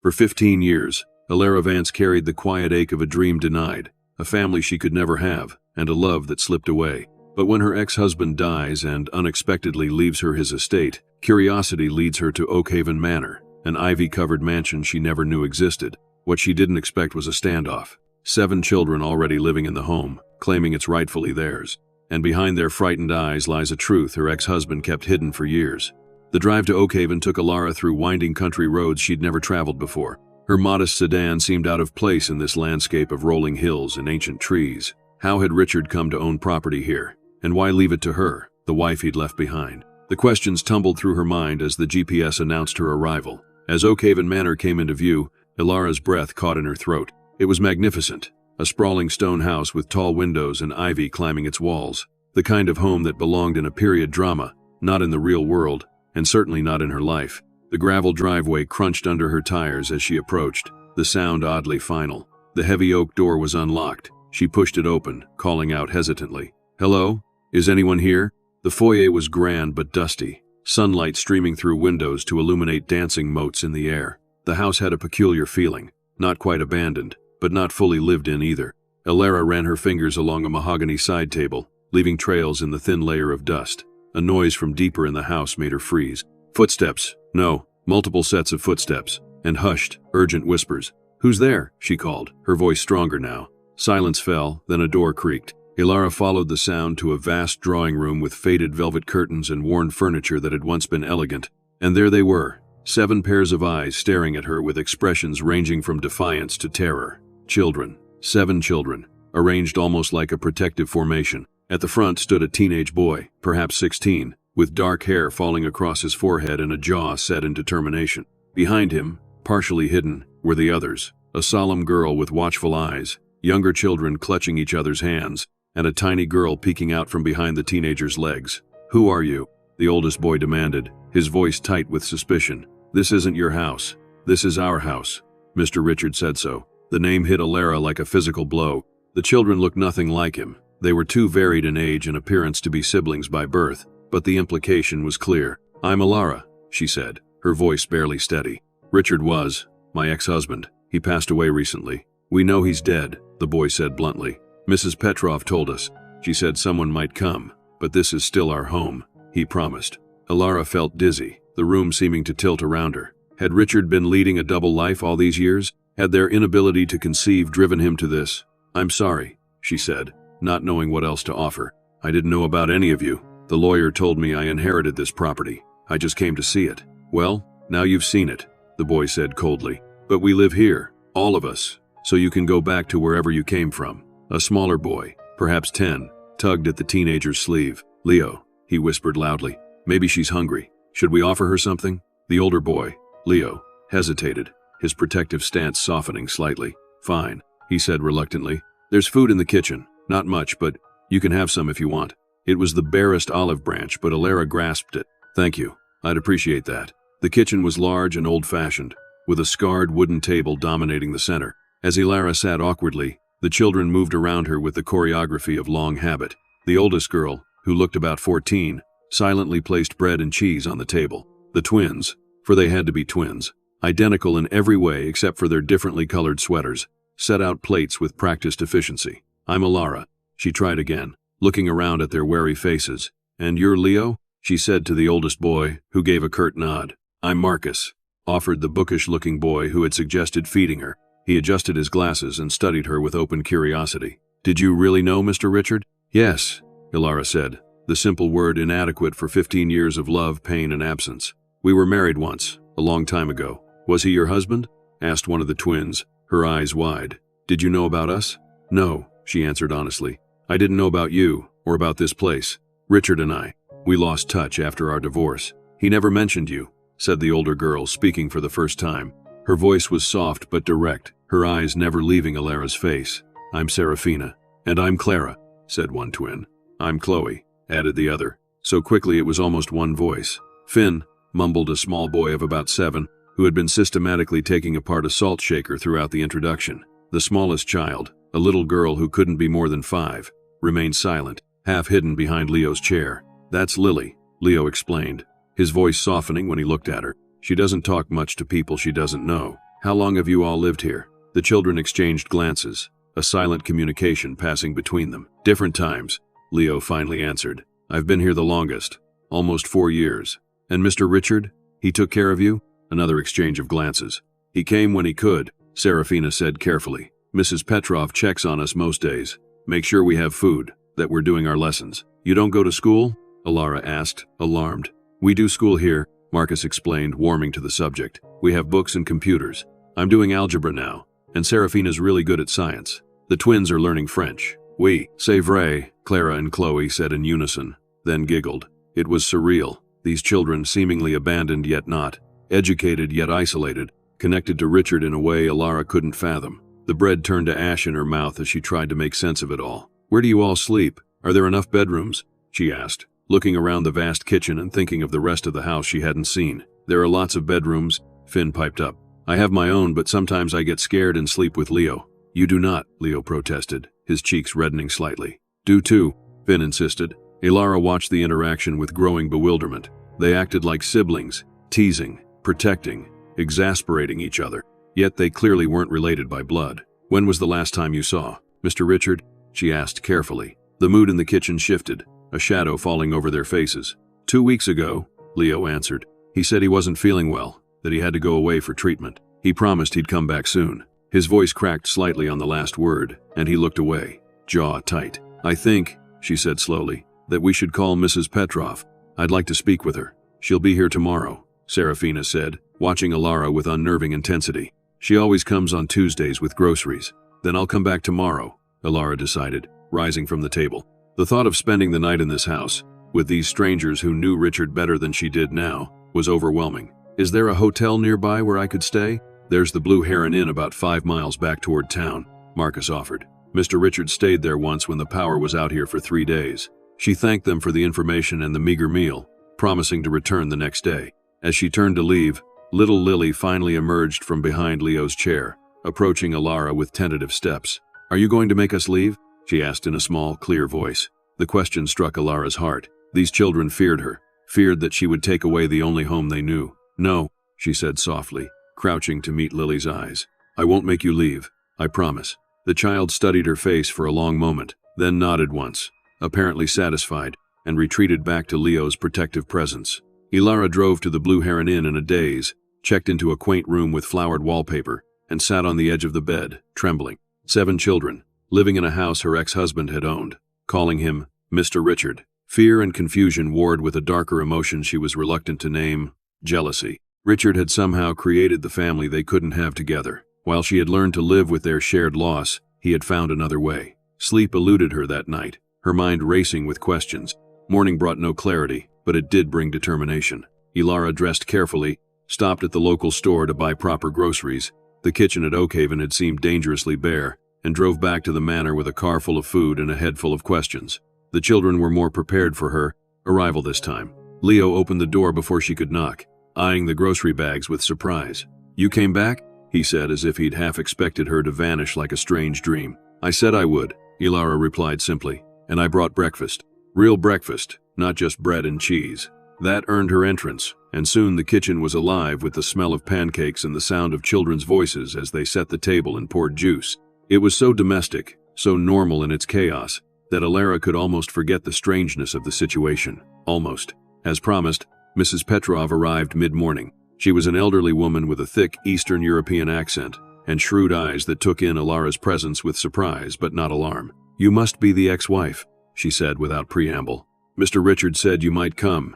For 15 years, Alara Vance carried the quiet ache of a dream denied, a family she could never have, and a love that slipped away. But when her ex-husband dies and unexpectedly leaves her his estate, curiosity leads her to Oakhaven Manor, an ivy-covered mansion she never knew existed. What she didn't expect was a standoff. 7 children already living in the home, claiming it's rightfully theirs. And behind their frightened eyes lies a truth her ex-husband kept hidden for years. The drive to Oakhaven took Alara through winding country roads she'd never traveled before. Her modest sedan seemed out of place in this landscape of rolling hills and ancient trees. How had Richard come to own property here? And why leave it to her, the wife he'd left behind? The questions tumbled through her mind as the GPS announced her arrival. As Oakhaven Manor came into view, Alara's breath caught in her throat. It was magnificent, a sprawling stone house with tall windows and ivy climbing its walls. The kind of home that belonged in a period drama, not in the real world, and certainly not in her life. The gravel driveway crunched under her tires as she approached, the sound oddly final. The heavy oak door was unlocked. She pushed it open, calling out hesitantly, "Hello? Is anyone here?" The foyer was grand but dusty, sunlight streaming through windows to illuminate dancing motes in the air. The house had a peculiar feeling, not quite abandoned, but not fully lived in either. Alara ran her fingers along a mahogany side table, leaving trails in the thin layer of dust. A noise from deeper in the house made her freeze. Footsteps. No, multiple sets of footsteps, and hushed, urgent whispers. "Who's there?" she called, her voice stronger now. Silence fell, then a door creaked. Alara followed the sound to a vast drawing room with faded velvet curtains and worn furniture that had once been elegant. And there they were, 7 pairs of eyes staring at her with expressions ranging from defiance to terror. Children. 7 children, arranged almost like a protective formation. At the front stood a teenage boy, perhaps 16, with dark hair falling across his forehead and a jaw set in determination. Behind him, partially hidden, were the others, a solemn girl with watchful eyes, younger children clutching each other's hands, and a tiny girl peeking out from behind the teenager's legs. "Who are you?" the oldest boy demanded, his voice tight with suspicion. "This isn't your house. This is our house." Mr. Richard said so. The name hit Alara like a physical blow. The children looked nothing like him. They were too varied in age and appearance to be siblings by birth, but the implication was clear. "I'm Alara," she said, her voice barely steady. "Richard was my ex-husband. He passed away recently." "We know he's dead," the boy said bluntly. "Mrs. Petrov told us. She said someone might come, but this is still our home," he promised. Alara felt dizzy, the room seeming to tilt around her. Had Richard been leading a double life all these years? Had their inability to conceive driven him to this? "I'm sorry," she said, not knowing what else to offer. "I didn't know about any of you. The lawyer told me I inherited this property. I just came to see it." "Well, now you've seen it," the boy said coldly. "But we live here, all of us, so you can go back to wherever you came from." A smaller boy, perhaps 10, tugged at the teenager's sleeve. "Leo," he whispered loudly. "Maybe she's hungry. Should we offer her something?" The older boy, Leo, hesitated, his protective stance softening slightly. "Fine," he said reluctantly. "There's food in the kitchen. Not much, but you can have some if you want." It was the barest olive branch, but Alara grasped it. "Thank you. I'd appreciate that." The kitchen was large and old-fashioned, with a scarred wooden table dominating the center. As Alara sat awkwardly, the children moved around her with the choreography of long habit. The oldest girl, who looked about 14, silently placed bread and cheese on the table. The twins, for they had to be twins, identical in every way except for their differently colored sweaters, set out plates with practiced efficiency. "I'm Alara," she tried again, looking around at their wary faces. "And you're Leo?" she said to the oldest boy, who gave a curt nod. "I'm Marcus," offered the bookish-looking boy who had suggested feeding her. He adjusted his glasses and studied her with open curiosity. "Did you really know Mr. Richard?" "Yes," Alara said, the simple word inadequate for 15 years of love, pain, and absence. "We were married once, a long time ago." "Was he your husband?" asked one of the twins, her eyes wide. "Did you know about us?" "No," she answered honestly. "I didn't know about you, or about this place. Richard and we lost touch after our divorce." "He never mentioned you," said the older girl, speaking for the first time. Her voice was soft but direct, her eyes never leaving Alara's face. "I'm Serafina." "And I'm Clara," said one twin. "I'm Chloe," added the other, so quickly it was almost one voice. "Finn," mumbled a small boy of about 7, who had been systematically taking apart a salt shaker throughout the introduction. The smallest child, a little girl who couldn't be more than 5, remained silent, half hidden behind Leo's chair. "That's Lily," Leo explained, his voice softening when he looked at her. "She doesn't talk much to people she doesn't know." How long have you all lived here? The children exchanged glances, a silent communication passing between them. Different times, Leo finally answered. I've been here the longest, almost 4 years. And Mr. Richard? He took care of you? Another exchange of glances. He came when he could, Serafina said carefully. Mrs. Petrov checks on us most days. Make sure we have food, that we're doing our lessons. You don't go to school? Alara asked, alarmed. We do school here, Marcus explained, warming to the subject. We have books and computers. I'm doing algebra now, and Serafina's really good at science. The twins are learning French. Oui, c'est vrai, Clara and Chloe said in unison, then giggled. It was surreal. These children, seemingly abandoned yet not, educated yet isolated, connected to Richard in a way Alara couldn't fathom. The bread turned to ash in her mouth as she tried to make sense of it all. Where do you all sleep? Are there enough bedrooms? She asked, looking around the vast kitchen and thinking of the rest of the house she hadn't seen. There are lots of bedrooms, Finn piped up. I have my own, but sometimes I get scared and sleep with Leo. You do not, Leo protested, his cheeks reddening slightly. Do too, Finn insisted. Alara watched the interaction with growing bewilderment. They acted like siblings, teasing, protecting, exasperating each other. Yet they clearly weren't related by blood. When was the last time you saw Mr. Richard? She asked carefully. The mood in the kitchen shifted, a shadow falling over their faces. 2 weeks ago, Leo answered. He said he wasn't feeling well, that he had to go away for treatment. He promised he'd come back soon. His voice cracked slightly on the last word, and he looked away, jaw tight. I think, she said slowly, that we should call Mrs. Petrov. I'd like to speak with her. She'll be here tomorrow, Serafina said, watching Alara with unnerving intensity. She always comes on Tuesdays with groceries. Then I'll come back tomorrow, Alara decided, rising from the table. The thought of spending the night in this house, with these strangers who knew Richard better than she did now, was overwhelming. Is there a hotel nearby where I could stay? There's the Blue Heron Inn about 5 miles back toward town, Marcus offered. Mr. Richard stayed there once when the power was out here for 3 days. She thanked them for the information and the meager meal, promising to return the next day. As she turned to leave, little Lily finally emerged from behind Leo's chair, approaching Alara with tentative steps. Are you going to make us leave? She asked in a small, clear voice. The question struck Alara's heart. These children feared her, feared that she would take away the only home they knew. No, she said softly, crouching to meet Lily's eyes. I won't make you leave, I promise. The child studied her face for a long moment, then nodded once, apparently satisfied, and retreated back to Leo's protective presence. Alara drove to the Blue Heron Inn in a daze, checked into a quaint room with flowered wallpaper, and sat on the edge of the bed, trembling. 7 children, living in a house her ex-husband had owned, calling him Mr. Richard. Fear and confusion warred with a darker emotion she was reluctant to name, jealousy. Richard had somehow created the family they couldn't have together. While she had learned to live with their shared loss, he had found another way. Sleep eluded her that night, her mind racing with questions. Morning brought no clarity, but it did bring determination. Alara dressed carefully, stopped at the local store to buy proper groceries. The kitchen at Oakhaven had seemed dangerously bare, and drove back to the manor with a car full of food and a head full of questions. The children were more prepared for her arrival this time. Leo opened the door before she could knock, eyeing the grocery bags with surprise. You came back? He said, as if he'd half expected her to vanish like a strange dream. I said I would, Alara replied simply, and I brought breakfast. Real breakfast, not just bread and cheese. That earned her entrance, and soon the kitchen was alive with the smell of pancakes and the sound of children's voices as they set the table and poured juice. It was so domestic, so normal in its chaos, that Alara could almost forget the strangeness of the situation. Almost. As promised, Mrs. Petrov arrived mid-morning. She was an elderly woman with a thick Eastern European accent and shrewd eyes that took in Alara's presence with surprise but not alarm. You must be the ex-wife, she said without preamble. Mr. Richard said you might come,